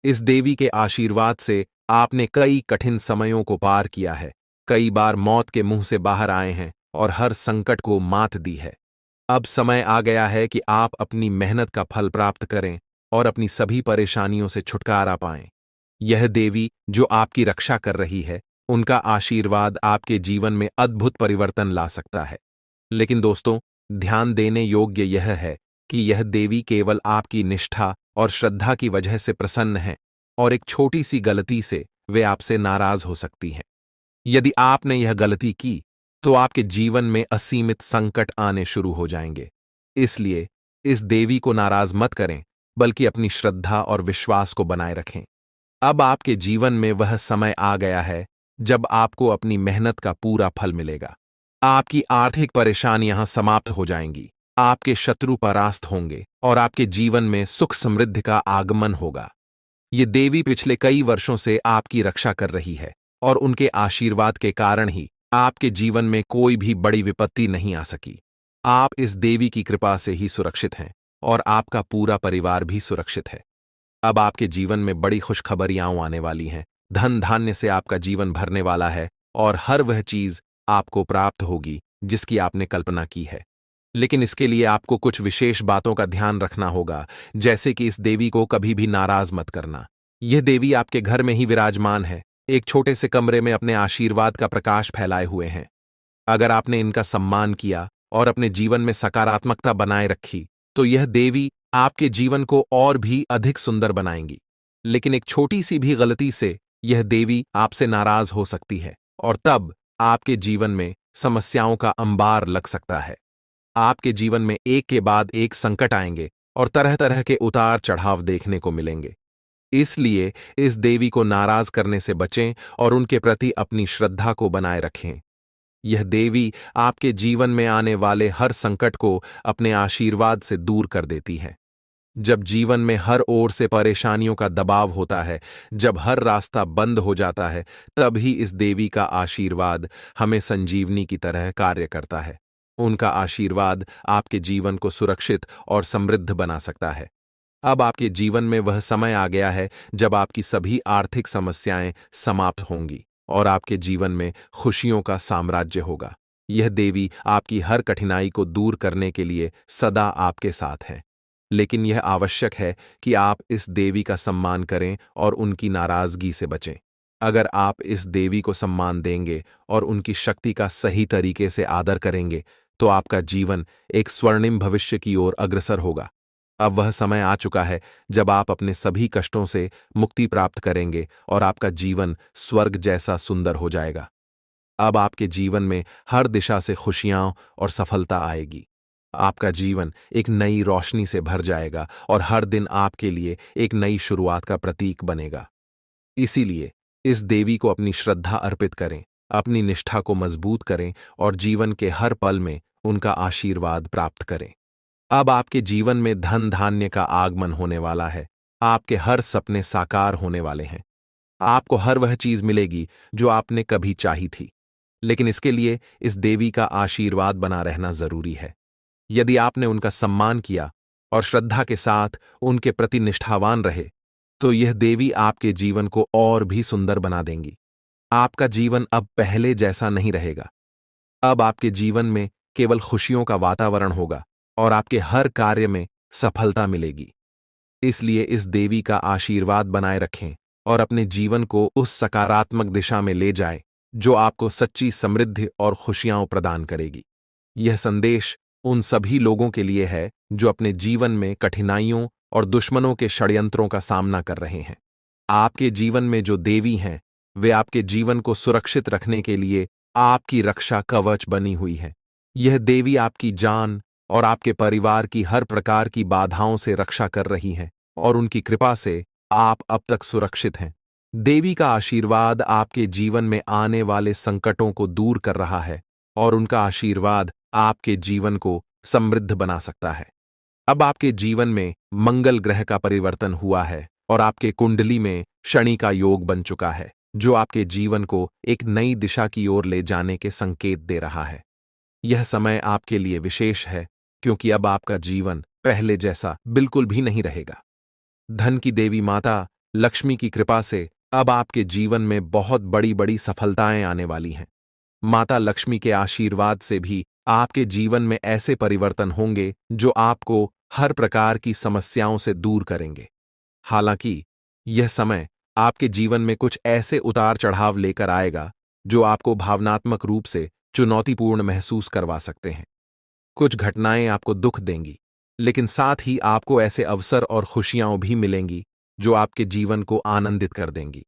इस देवी के आशीर्वाद से आपने कई कठिन समयों को पार किया है, कई बार मौत के मुंह से बाहर आए हैं और हर संकट को मात दी है। अब समय आ गया है कि आप अपनी मेहनत का फल प्राप्त करें और अपनी सभी परेशानियों से छुटकारा पाएं। यह देवी जो आपकी रक्षा कर रही है, उनका आशीर्वाद आपके जीवन में अद्भुत परिवर्तन ला सकता है। लेकिन दोस्तों, ध्यान देने योग्य यह है कि यह देवी केवल आपकी निष्ठा और श्रद्धा की वजह से प्रसन्न है और एक छोटी सी गलती से वे आपसे नाराज हो सकती हैं। यदि आपने यह गलती की तो आपके जीवन में असीमित संकट आने शुरू हो जाएंगे। इसलिए इस देवी को नाराज मत करें, बल्कि अपनी श्रद्धा और विश्वास को बनाए रखें। अब आपके जीवन में वह समय आ गया है जब आपको अपनी मेहनत का पूरा फल मिलेगा। आपकी आर्थिक परेशानियां समाप्त हो जाएंगी, आपके शत्रु परास्त होंगे और आपके जीवन में सुख समृद्धि का आगमन होगा। ये देवी पिछले कई वर्षों से आपकी रक्षा कर रही है और उनके आशीर्वाद के कारण ही आपके जीवन में कोई भी बड़ी विपत्ति नहीं आ सकी। आप इस देवी की कृपा से ही सुरक्षित हैं और आपका पूरा परिवार भी सुरक्षित है। अब आपके जीवन में बड़ी खुशखबरियां आने वाली हैं। धन धान्य से आपका जीवन भरने वाला है और हर वह चीज आपको प्राप्त होगी जिसकी आपने कल्पना की है। लेकिन इसके लिए आपको कुछ विशेष बातों का ध्यान रखना होगा, जैसे कि इस देवी को कभी भी नाराज मत करना। यह देवी आपके घर में ही विराजमान है, एक छोटे से कमरे में अपने आशीर्वाद का प्रकाश फैलाए हुए हैं। अगर आपने इनका सम्मान किया और अपने जीवन में सकारात्मकता बनाए रखी तो यह देवी आपके जीवन को और भी अधिक सुंदर बनाएंगी। लेकिन एक छोटी सी भी गलती से यह देवी आपसे नाराज हो सकती है और तब आपके जीवन में समस्याओं का अंबार लग सकता है। आपके जीवन में एक के बाद एक संकट आएंगे और तरह तरह के उतार चढ़ाव देखने को मिलेंगे। इसलिए इस देवी को नाराज करने से बचें और उनके प्रति अपनी श्रद्धा को बनाए रखें। यह देवी आपके जीवन में आने वाले हर संकट को अपने आशीर्वाद से दूर कर देती है। जब जीवन में हर ओर से परेशानियों का दबाव होता है, जब हर रास्ता बंद हो जाता है, तभी इस देवी का आशीर्वाद हमें संजीवनी की तरह कार्य करता है। उनका आशीर्वाद आपके जीवन को सुरक्षित और समृद्ध बना सकता है। अब आपके जीवन में वह समय आ गया है जब आपकी सभी आर्थिक समस्याएं समाप्त होंगी और आपके जीवन में खुशियों का साम्राज्य होगा। यह देवी आपकी हर कठिनाई को दूर करने के लिए सदा आपके साथ है। लेकिन यह आवश्यक है कि आप इस देवी का सम्मान करें और उनकी नाराजगी से बचें। अगर आप इस देवी को सम्मान देंगे और उनकी शक्ति का सही तरीके से आदर करेंगे तो आपका जीवन एक स्वर्णिम भविष्य की ओर अग्रसर होगा। अब वह समय आ चुका है जब आप अपने सभी कष्टों से मुक्ति प्राप्त करेंगे और आपका जीवन स्वर्ग जैसा सुंदर हो जाएगा। अब आपके जीवन में हर दिशा से खुशियां और सफलता आएगी। आपका जीवन एक नई रोशनी से भर जाएगा और हर दिन आपके लिए एक नई शुरुआत का प्रतीक बनेगा। इसीलिए इस देवी को अपनी श्रद्धा अर्पित करें, अपनी निष्ठा को मजबूत करें और जीवन के हर पल में उनका आशीर्वाद प्राप्त करें। अब आपके जीवन में धन धान्य का आगमन होने वाला है। आपके हर सपने साकार होने वाले हैं। आपको हर वह चीज मिलेगी जो आपने कभी चाही थी। लेकिन इसके लिए इस देवी का आशीर्वाद बना रहना जरूरी है। यदि आपने उनका सम्मान किया और श्रद्धा के साथ उनके प्रति निष्ठावान रहे तो यह देवी आपके जीवन को और भी सुंदर बना देंगी। आपका जीवन अब पहले जैसा नहीं रहेगा। अब आपके जीवन में केवल खुशियों का वातावरण होगा और आपके हर कार्य में सफलता मिलेगी। इसलिए इस देवी का आशीर्वाद बनाए रखें और अपने जीवन को उस सकारात्मक दिशा में ले जाएं जो आपको सच्ची समृद्धि और खुशियां प्रदान करेगी। यह संदेश उन सभी लोगों के लिए है जो अपने जीवन में कठिनाइयों और दुश्मनों के षड्यंत्रों का सामना कर रहे हैं। आपके जीवन में जो देवी हैं, वे आपके जीवन को सुरक्षित रखने के लिए आपकी रक्षा कवच बनी हुई है। यह देवी आपकी जान, और आपके परिवार की हर प्रकार की बाधाओं से रक्षा कर रही हैं और उनकी कृपा से आप अब तक सुरक्षित हैं। देवी का आशीर्वाद आपके जीवन में आने वाले संकटों को दूर कर रहा है और उनका आशीर्वाद आपके जीवन को समृद्ध बना सकता है। अब आपके जीवन में मंगल ग्रह का परिवर्तन हुआ है और आपके कुंडली में शनि का योग बन चुका है, जो आपके जीवन को एक नई दिशा की ओर ले जाने के संकेत दे रहा है। यह समय आपके लिए विशेष है क्योंकि अब आपका जीवन पहले जैसा बिल्कुल भी नहीं रहेगा। धन की देवी माता लक्ष्मी की कृपा से अब आपके जीवन में बहुत बड़ी बड़ी सफलताएं आने वाली हैं। माता लक्ष्मी के आशीर्वाद से भी आपके जीवन में ऐसे परिवर्तन होंगे जो आपको हर प्रकार की समस्याओं से दूर करेंगे। हालांकि यह समय आपके जीवन में कुछ ऐसे उतार चढ़ाव लेकर आएगा जो आपको भावनात्मक रूप से चुनौतीपूर्ण महसूस करवा सकते हैं। कुछ घटनाएं आपको दुख देंगी, लेकिन साथ ही आपको ऐसे अवसर और खुशियां भी मिलेंगी जो आपके जीवन को आनंदित कर देंगी।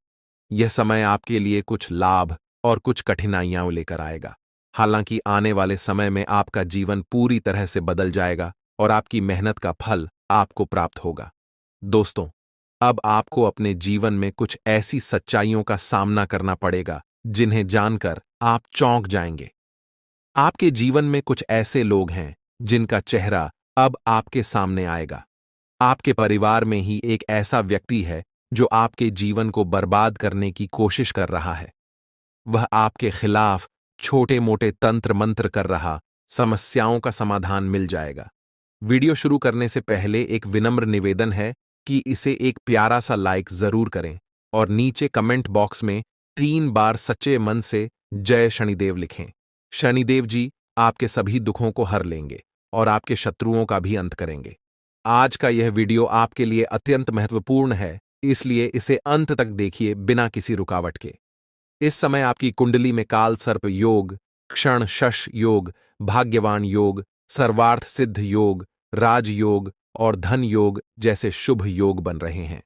यह समय आपके लिए कुछ लाभ और कुछ कठिनाइयां लेकर आएगा। हालांकि आने वाले समय में आपका जीवन पूरी तरह से बदल जाएगा और आपकी मेहनत का फल आपको प्राप्त होगा। दोस्तों, अब आपको अपने जीवन में कुछ ऐसी सच्चाइयों का सामना करना पड़ेगा जिन्हें जानकर आप चौंक जाएंगे। आपके जीवन में कुछ ऐसे लोग हैं जिनका चेहरा अब आपके सामने आएगा। आपके परिवार में ही एक ऐसा व्यक्ति है जो आपके जीवन को बर्बाद करने की कोशिश कर रहा है। वह आपके खिलाफ छोटे मोटे तंत्र मंत्र कर रहा, समस्याओं का समाधान मिल जाएगा। वीडियो शुरू करने से पहले एक विनम्र निवेदन है कि इसे एक प्यारा सा लाइक जरूर करें और नीचे कमेंट बॉक्स में 3 बार सच्चे मन से जय शनिदेव लिखें। शनिदेव जी आपके सभी दुखों को हर लेंगे और आपके शत्रुओं का भी अंत करेंगे। आज का यह वीडियो आपके लिए अत्यंत महत्वपूर्ण है, इसलिए इसे अंत तक देखिए बिना किसी रुकावट के। इस समय आपकी कुंडली में काल सर्प योग, क्षण शश योग, भाग्यवान योग, सर्वार्थ सिद्ध योग, राजयोग और धन योग जैसे शुभ योग बन रहे हैं।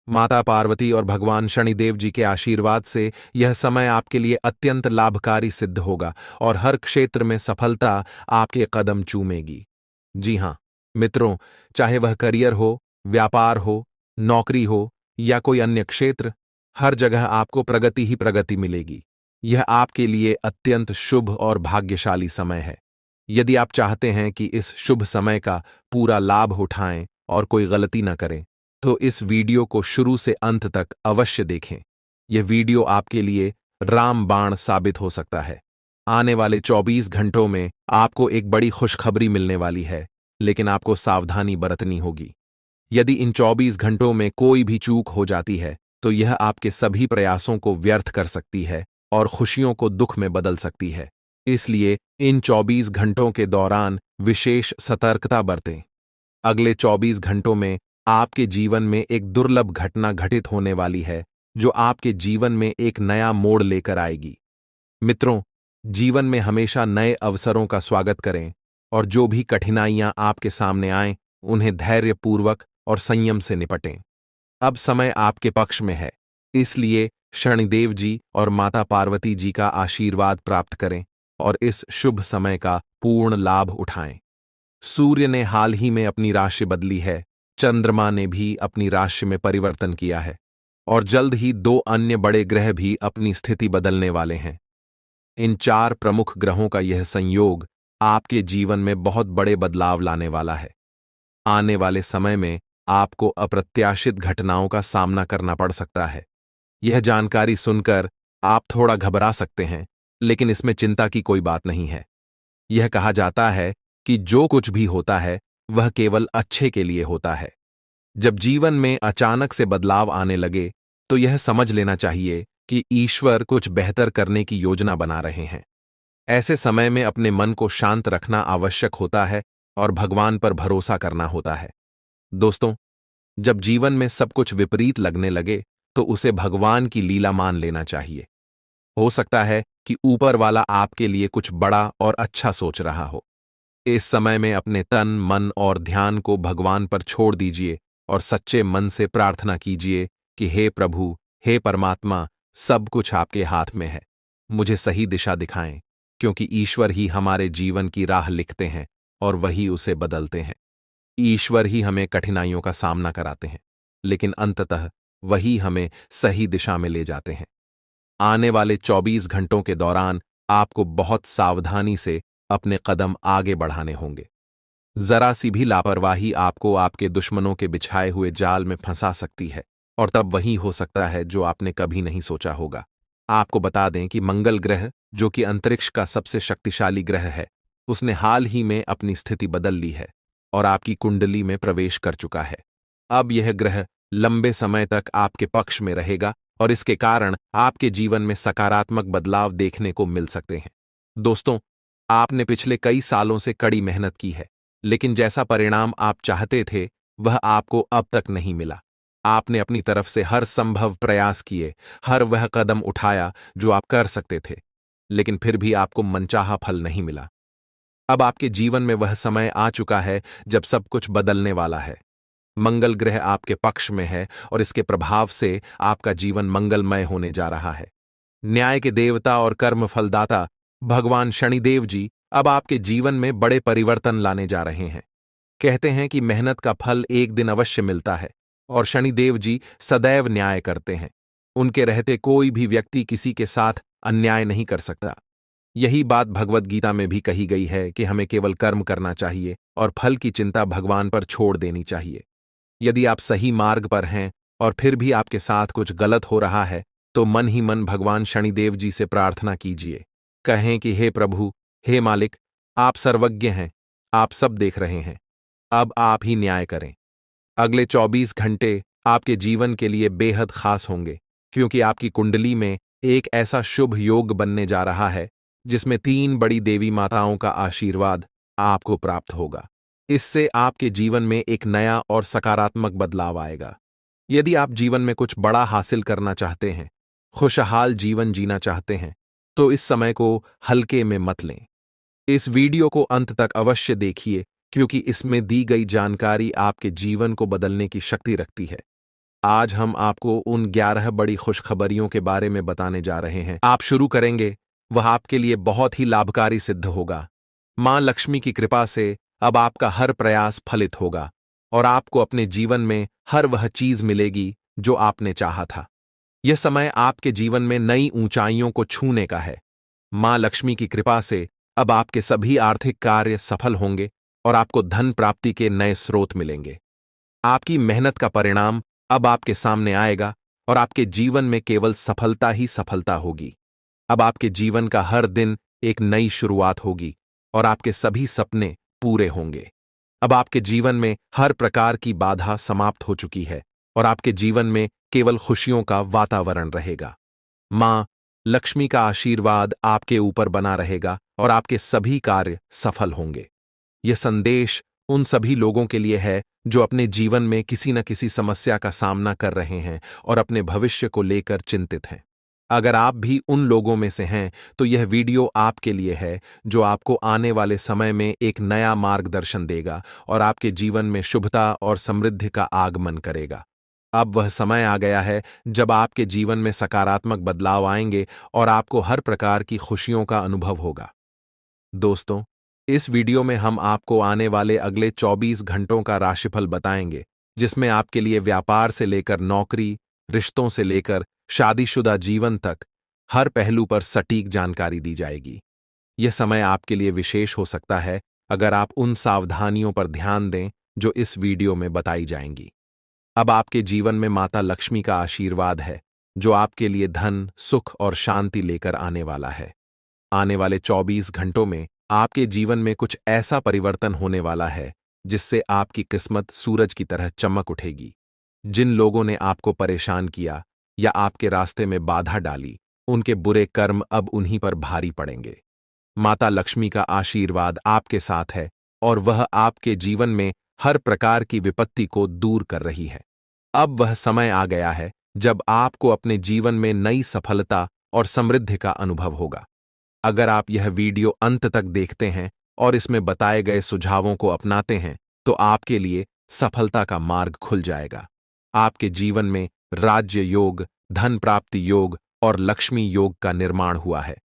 माता पार्वती और भगवान शनिदेव जी के आशीर्वाद से यह समय आपके लिए अत्यंत लाभकारी सिद्ध होगा और हर क्षेत्र में सफलता आपके कदम चूमेगी। जी हां मित्रों, चाहे वह करियर हो, व्यापार हो, नौकरी हो या कोई अन्य क्षेत्र, हर जगह आपको प्रगति ही प्रगति मिलेगी। यह आपके लिए अत्यंत शुभ और भाग्यशाली समय है। यदि आप चाहते हैं कि इस शुभ समय का पूरा लाभ उठाएं और कोई गलती न करें, तो इस वीडियो को शुरू से अंत तक अवश्य देखें। यह वीडियो आपके लिए रामबाण साबित हो सकता है। आने वाले 24 घंटों में आपको एक बड़ी खुशखबरी मिलने वाली है, लेकिन आपको सावधानी बरतनी होगी। यदि इन 24 घंटों में कोई भी चूक हो जाती है, तो यह आपके सभी प्रयासों को व्यर्थ कर सकती है और खुशियों को दुख में बदल सकती है। इसलिए इन 24 घंटों के दौरान विशेष सतर्कता बरतें। अगले 24 घंटों में आपके जीवन में एक दुर्लभ घटना घटित होने वाली है, जो आपके जीवन में एक नया मोड़ लेकर आएगी। मित्रों, जीवन में हमेशा नए अवसरों का स्वागत करें और जो भी कठिनाइयां आपके सामने आएं, उन्हें धैर्यपूर्वक और संयम से निपटें। अब समय आपके पक्ष में है, इसलिए शनिदेव जी और माता पार्वती जी का आशीर्वाद प्राप्त करें और इस शुभ समय का पूर्ण लाभ उठाएं। सूर्य ने हाल ही में अपनी राशि बदली है, चंद्रमा ने भी अपनी राशि में परिवर्तन किया है और जल्द ही 2 अन्य बड़े ग्रह भी अपनी स्थिति बदलने वाले हैं। इन 4 प्रमुख ग्रहों का यह संयोग आपके जीवन में बहुत बड़े बदलाव लाने वाला है। आने वाले समय में आपको अप्रत्याशित घटनाओं का सामना करना पड़ सकता है। यह जानकारी सुनकर आप थोड़ा घबरा सकते हैं, लेकिन इसमें चिंता की कोई बात नहीं है। यह कहा जाता है कि जो कुछ भी होता है वह केवल अच्छे के लिए होता है। जब जीवन में अचानक से बदलाव आने लगे, तो यह समझ लेना चाहिए कि ईश्वर कुछ बेहतर करने की योजना बना रहे हैं। ऐसे समय में अपने मन को शांत रखना आवश्यक होता है और भगवान पर भरोसा करना होता है। दोस्तों, जब जीवन में सब कुछ विपरीत लगने लगे, तो उसे भगवान की लीला मान लेना चाहिए। हो सकता है कि ऊपर वाला आपके लिए कुछ बड़ा और अच्छा सोच रहा हो। इस समय में अपने तन, मन और ध्यान को भगवान पर छोड़ दीजिए और सच्चे मन से प्रार्थना कीजिए कि हे प्रभु, हे परमात्मा, सब कुछ आपके हाथ में है। मुझे सही दिशा दिखाएं, क्योंकि ईश्वर ही हमारे जीवन की राह लिखते हैं और वही उसे बदलते हैं। ईश्वर ही हमें कठिनाइयों का सामना कराते हैं, लेकिन अंततः वही हमें सही दिशा में ले जाते हैं। आने वाले 24 घंटों के दौरान आपको बहुत सावधानी से अपने कदम आगे बढ़ाने होंगे। जरा सी भी लापरवाही आपको आपके दुश्मनों के बिछाए हुए जाल में फंसा सकती है, और तब वही हो सकता है जो आपने कभी नहीं सोचा होगा। आपको बता दें कि मंगल ग्रह, जो कि अंतरिक्ष का सबसे शक्तिशाली ग्रह है, उसने हाल ही में अपनी स्थिति बदल ली है और आपकी कुंडली में प्रवेश कर चुका है। अब यह ग्रह लंबे समय तक आपके पक्ष में रहेगा और इसके कारण आपके जीवन में सकारात्मक बदलाव देखने को मिल सकते हैं। दोस्तों, आपने पिछले कई सालों से कड़ी मेहनत की है, लेकिन जैसा परिणाम आप चाहते थे वह आपको अब तक नहीं मिला। आपने अपनी तरफ से हर संभव प्रयास किए, हर वह कदम उठाया जो आप कर सकते थे, लेकिन फिर भी आपको मनचाहा फल नहीं मिला। अब आपके जीवन में वह समय आ चुका है जब सब कुछ बदलने वाला है। मंगल ग्रह आपके पक्ष में है और इसके प्रभाव से आपका जीवन मंगलमय होने जा रहा है। न्याय के देवता और कर्म फलदाता भगवान शनिदेव जी अब आपके जीवन में बड़े परिवर्तन लाने जा रहे हैं। कहते हैं कि मेहनत का फल एक दिन अवश्य मिलता है और शनिदेव जी सदैव न्याय करते हैं। उनके रहते कोई भी व्यक्ति किसी के साथ अन्याय नहीं कर सकता। यही बात भगवद गीता में भी कही गई है कि हमें केवल कर्म करना चाहिए और फल की चिंता भगवान पर छोड़ देनी चाहिए। यदि आप सही मार्ग पर हैं और फिर भी आपके साथ कुछ गलत हो रहा है, तो मन ही मन भगवान शनिदेव जी से प्रार्थना कीजिए। कहें कि हे प्रभु, हे मालिक, आप सर्वज्ञ हैं, आप सब देख रहे हैं, अब आप ही न्याय करें। अगले 24 घंटे आपके जीवन के लिए बेहद खास होंगे, क्योंकि आपकी कुंडली में एक ऐसा शुभ योग बनने जा रहा है जिसमें 3 बड़ी देवी माताओं का आशीर्वाद आपको प्राप्त होगा। इससे आपके जीवन में एक नया और सकारात्मक बदलाव आएगा। यदि आप जीवन में कुछ बड़ा हासिल करना चाहते हैं, खुशहाल जीवन जीना चाहते हैं, तो इस समय को हल्के में मत लें। इस वीडियो को अंत तक अवश्य देखिए, क्योंकि इसमें दी गई जानकारी आपके जीवन को बदलने की शक्ति रखती है। आज हम आपको उन 11 बड़ी खुशखबरियों के बारे में बताने जा रहे हैं। आप शुरू करेंगे, वह आपके लिए बहुत ही लाभकारी सिद्ध होगा। मां लक्ष्मी की कृपा से अब आपका हर प्रयास फलित होगा और आपको अपने जीवन में हर वह चीज मिलेगी जो आपने चाहा था। यह समय आपके जीवन में नई ऊंचाइयों को छूने का है। मां लक्ष्मी की कृपा से अब आपके सभी आर्थिक कार्य सफल होंगे और आपको धन प्राप्ति के नए स्रोत मिलेंगे। आपकी मेहनत का परिणाम अब आपके सामने आएगा और आपके जीवन में केवल सफलता ही सफलता होगी। अब आपके जीवन का हर दिन एक नई शुरुआत होगी और आपके सभी सपने पूरे होंगे। अब आपके जीवन में हर प्रकार की बाधा समाप्त हो चुकी है और आपके जीवन में केवल खुशियों का वातावरण रहेगा। मां लक्ष्मी का आशीर्वाद आपके ऊपर बना रहेगा और आपके सभी कार्य सफल होंगे। यह संदेश उन सभी लोगों के लिए है जो अपने जीवन में किसी न किसी समस्या का सामना कर रहे हैं और अपने भविष्य को लेकर चिंतित हैं। अगर आप भी उन लोगों में से हैं, तो यह वीडियो आपके लिए है, जो आपको आने वाले समय में एक नया मार्गदर्शन देगा और आपके जीवन में शुभता और समृद्धि का आगमन करेगा। अब वह समय आ गया है जब आपके जीवन में सकारात्मक बदलाव आएंगे और आपको हर प्रकार की खुशियों का अनुभव होगा। दोस्तों, इस वीडियो में हम आपको आने वाले अगले 24 घंटों का राशिफल बताएंगे, जिसमें आपके लिए व्यापार से लेकर नौकरी, रिश्तों से लेकर शादीशुदा जीवन तक हर पहलू पर सटीक जानकारी दी जाएगी। यह समय आपके लिए विशेष हो सकता है अगर आप उन सावधानियों पर ध्यान दें जो इस वीडियो में बताई जाएंगी। अब आपके जीवन में माता लक्ष्मी का आशीर्वाद है, जो आपके लिए धन, सुख और शांति लेकर आने वाला है। आने वाले 24 घंटों में आपके जीवन में कुछ ऐसा परिवर्तन होने वाला है जिससे आपकी किस्मत सूरज की तरह चमक उठेगी। जिन लोगों ने आपको परेशान किया या आपके रास्ते में बाधा डाली, उनके बुरे कर्म अब उन्हीं पर भारी पड़ेंगे। माता लक्ष्मी का आशीर्वाद आपके साथ है और वह आपके जीवन में हर प्रकार की विपत्ति को दूर कर रही है। अब वह समय आ गया है जब आपको अपने जीवन में नई सफलता और समृद्धि का अनुभव होगा। अगर आप यह वीडियो अंत तक देखते हैं और इसमें बताए गए सुझावों को अपनाते हैं, तो आपके लिए सफलता का मार्ग खुल जाएगा। आपके जीवन में राज्य योग, धन प्राप्ति योग और लक्ष्मी योग का निर्माण हुआ है।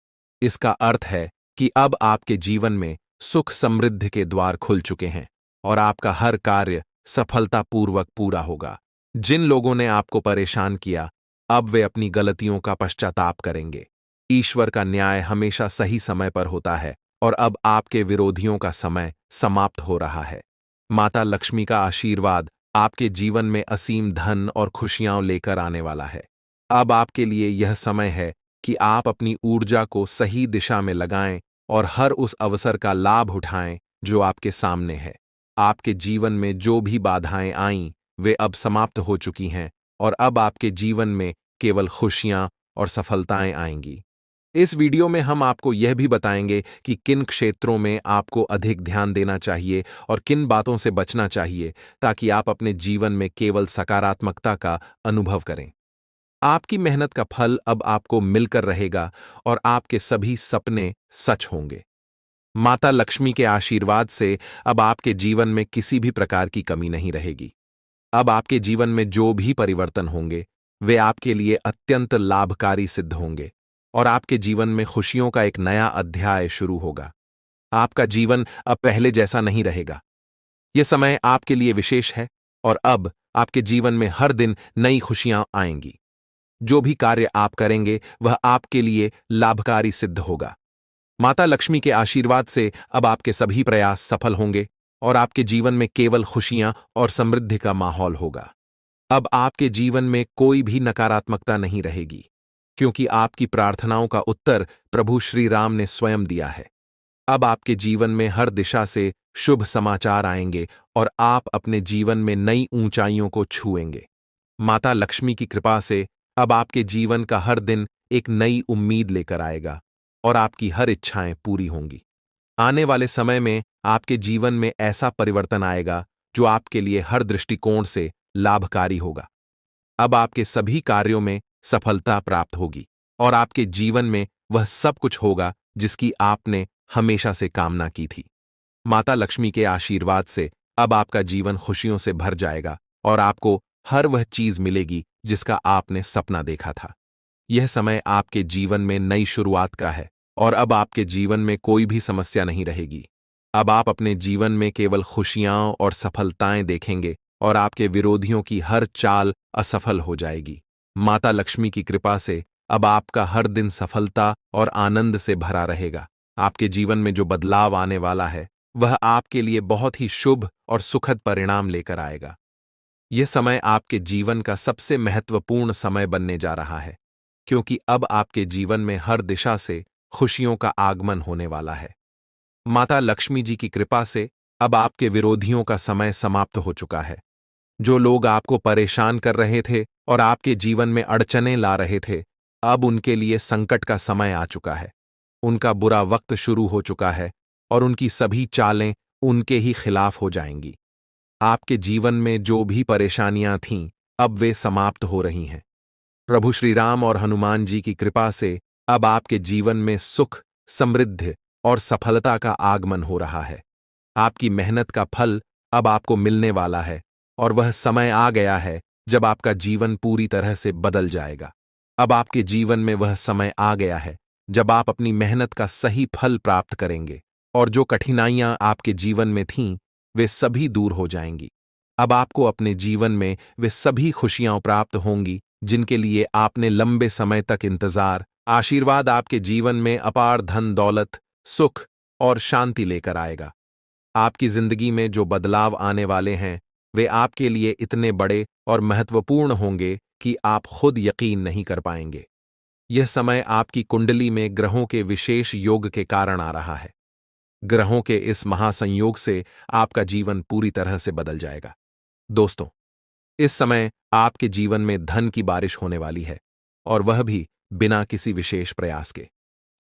इसका अर्थ है कि अब आपके जीवन में सुख समृद्धि के द्वार खुल चुके हैं और आपका हर कार्य सफलतापूर्वक पूरा होगा। जिन लोगों ने आपको परेशान किया, अब वे अपनी गलतियों का पश्चाताप करेंगे। ईश्वर का न्याय हमेशा सही समय पर होता है और अब आपके विरोधियों का समय समाप्त हो रहा है। माता लक्ष्मी का आशीर्वाद आपके जीवन में असीम धन और खुशियां लेकर आने वाला है। अब आपके लिए यह समय है कि आप अपनी ऊर्जा को सही दिशा में लगाएं और हर उस अवसर का लाभ उठाएं जो आपके सामने है। आपके जीवन में जो भी बाधाएं आईं, वे अब समाप्त हो चुकी हैं और अब आपके जीवन में केवल खुशियां और सफलताएं आएंगी। इस वीडियो में हम आपको यह भी बताएंगे कि किन क्षेत्रों में आपको अधिक ध्यान देना चाहिए और किन बातों से बचना चाहिए ताकि आप अपने जीवन में केवल सकारात्मकता का अनुभव करें। आपकी मेहनत का फल अब आपको मिलकर रहेगा और आपके सभी सपने सच होंगे। माता लक्ष्मी के आशीर्वाद से अब आपके जीवन में किसी भी प्रकार की कमी नहीं रहेगी। अब आपके जीवन में जो भी परिवर्तन होंगे, वे आपके लिए अत्यंत लाभकारी सिद्ध होंगे और आपके जीवन में खुशियों का एक नया अध्याय शुरू होगा। आपका जीवन अब पहले जैसा नहीं रहेगा। यह समय आपके लिए विशेष है और अब आपके जीवन में हर दिन नई खुशियां आएंगी। जो भी कार्य आप करेंगे वह आपके लिए लाभकारी सिद्ध होगा। माता लक्ष्मी के आशीर्वाद से अब आपके सभी प्रयास सफल होंगे और आपके जीवन में केवल खुशियां और समृद्धि का माहौल होगा। अब आपके जीवन में कोई भी नकारात्मकता नहीं रहेगी, क्योंकि आपकी प्रार्थनाओं का उत्तर प्रभु श्री राम ने स्वयं दिया है। अब आपके जीवन में हर दिशा से शुभ समाचार आएंगे और आप अपने जीवन में नई ऊंचाइयों को छुएंगे। माता लक्ष्मी की कृपा से अब आपके जीवन का हर दिन एक नई उम्मीद लेकर आएगा और आपकी हर इच्छाएं पूरी होंगी। आने वाले समय में आपके जीवन में ऐसा परिवर्तन आएगा जो आपके लिए हर दृष्टिकोण से लाभकारी होगा। अब आपके सभी कार्यों में सफलता प्राप्त होगी और आपके जीवन में वह सब कुछ होगा जिसकी आपने हमेशा से कामना की थी। माता लक्ष्मी के आशीर्वाद से अब आपका जीवन खुशियों से भर जाएगा और आपको हर वह चीज मिलेगी जिसका आपने सपना देखा था। यह समय आपके जीवन में नई शुरुआत का है और अब आपके जीवन में कोई भी समस्या नहीं रहेगी। अब आप अपने जीवन में केवल खुशियां और सफलताएं देखेंगे और आपके विरोधियों की हर चाल असफल हो जाएगी। माता लक्ष्मी की कृपा से अब आपका हर दिन सफलता और आनंद से भरा रहेगा। आपके जीवन में जो बदलाव आने वाला है, वह आपके लिए बहुत ही शुभ और सुखद परिणाम लेकर आएगा। यह समय आपके जीवन का सबसे महत्वपूर्ण समय बनने जा रहा है, क्योंकि अब आपके जीवन में हर दिशा से खुशियों का आगमन होने वाला है। माता लक्ष्मी जी की कृपा से अब आपके विरोधियों का समय समाप्त हो चुका है। जो लोग आपको परेशान कर रहे थे और आपके जीवन में अड़चनें ला रहे थे, अब उनके लिए संकट का समय आ चुका है। उनका बुरा वक्त शुरू हो चुका है और उनकी सभी चालें उनके ही खिलाफ हो जाएंगी। आपके जीवन में जो भी परेशानियां थीं, अब वे समाप्त हो रही हैं। प्रभु श्री राम और हनुमान जी की कृपा से अब आपके जीवन में सुख, समृद्धि और सफलता का आगमन हो रहा है। आपकी मेहनत का फल अब आपको मिलने वाला है और वह समय आ गया है जब आपका जीवन पूरी तरह से बदल जाएगा। अब आपके जीवन में वह समय आ गया है जब आप अपनी मेहनत का सही फल प्राप्त करेंगे और जो कठिनाइयां आपके जीवन में थीं, वे सभी दूर हो जाएंगी। अब आपको अपने जीवन में वे सभी खुशियां प्राप्त होंगी जिनके लिए आपने लंबे समय तक इंतजार। आशीर्वाद आपके जीवन में अपार धन दौलत, सुख और शांति लेकर आएगा। आपकी जिंदगी में जो बदलाव आने वाले हैं, वे आपके लिए इतने बड़े और महत्वपूर्ण होंगे कि आप खुद यकीन नहीं कर पाएंगे। यह समय आपकी कुंडली में ग्रहों के विशेष योग के कारण आ रहा है। ग्रहों के इस महासंयोग से आपका जीवन पूरी तरह से बदल जाएगा। दोस्तों, इस समय आपके जीवन में धन की बारिश होने वाली है और वह भी बिना किसी विशेष प्रयास के।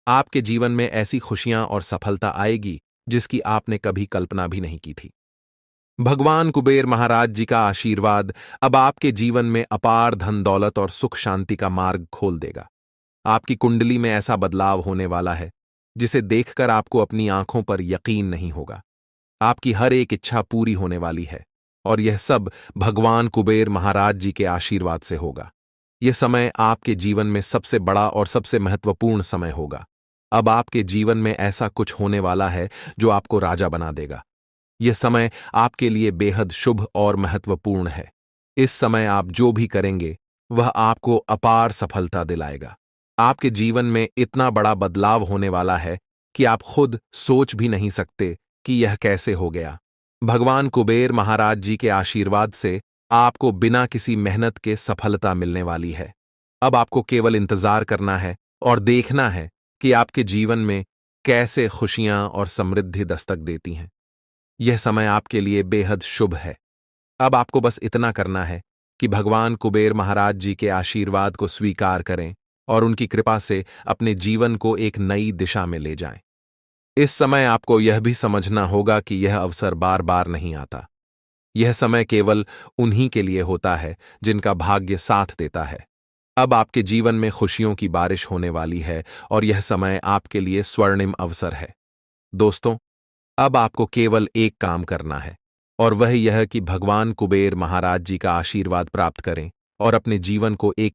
आपके जीवन में ऐसी खुशियां और सफलता आएगी जिसकी आपने कभी कल्पना भी नहीं की थी। भगवान कुबेर महाराज जी का आशीर्वाद अब आपके जीवन में अपार धन दौलत और सुख शांति का मार्ग खोल देगा। आपकी कुंडली में ऐसा बदलाव होने वाला है जिसे देखकर आपको अपनी आंखों पर यकीन नहीं होगा। आपकी हर एक इच्छा पूरी होने वाली है और यह सब भगवान कुबेर महाराज जी के आशीर्वाद से होगा। यह समय आपके जीवन में सबसे बड़ा और सबसे महत्वपूर्ण समय होगा। अब आपके जीवन में ऐसा कुछ होने वाला है जो आपको राजा बना देगा। यह समय आपके लिए बेहद शुभ और महत्वपूर्ण है। इस समय आप जो भी करेंगे वह आपको अपार सफलता दिलाएगा। आपके जीवन में इतना बड़ा बदलाव होने वाला है कि आप खुद सोच भी नहीं सकते कि यह कैसे हो गया। भगवान कुबेर महाराज जी के आशीर्वाद से आपको बिना किसी मेहनत के सफलता मिलने वाली है। अब आपको केवल इंतजार करना है और देखना है कि आपके जीवन में कैसे खुशियां और समृद्धि दस्तक देती हैं। यह समय आपके लिए बेहद शुभ है। अब आपको बस इतना करना है कि भगवान कुबेर महाराज जी के आशीर्वाद को स्वीकार करें और उनकी कृपा से अपने जीवन को एक नई दिशा में ले जाएं। इस समय आपको यह भी समझना होगा कि यह अवसर बार बार नहीं आता। यह समय केवल उन्हीं के लिए होता है जिनका भाग्य साथ देता है। अब आपके जीवन में खुशियों की बारिश होने वाली है और यह समय आपके लिए स्वर्णिम अवसर है। दोस्तों, अब आपको केवल एक काम करना है और वह यह कि भगवान कुबेर महाराज जी का आशीर्वाद प्राप्त करें और अपने जीवन को एक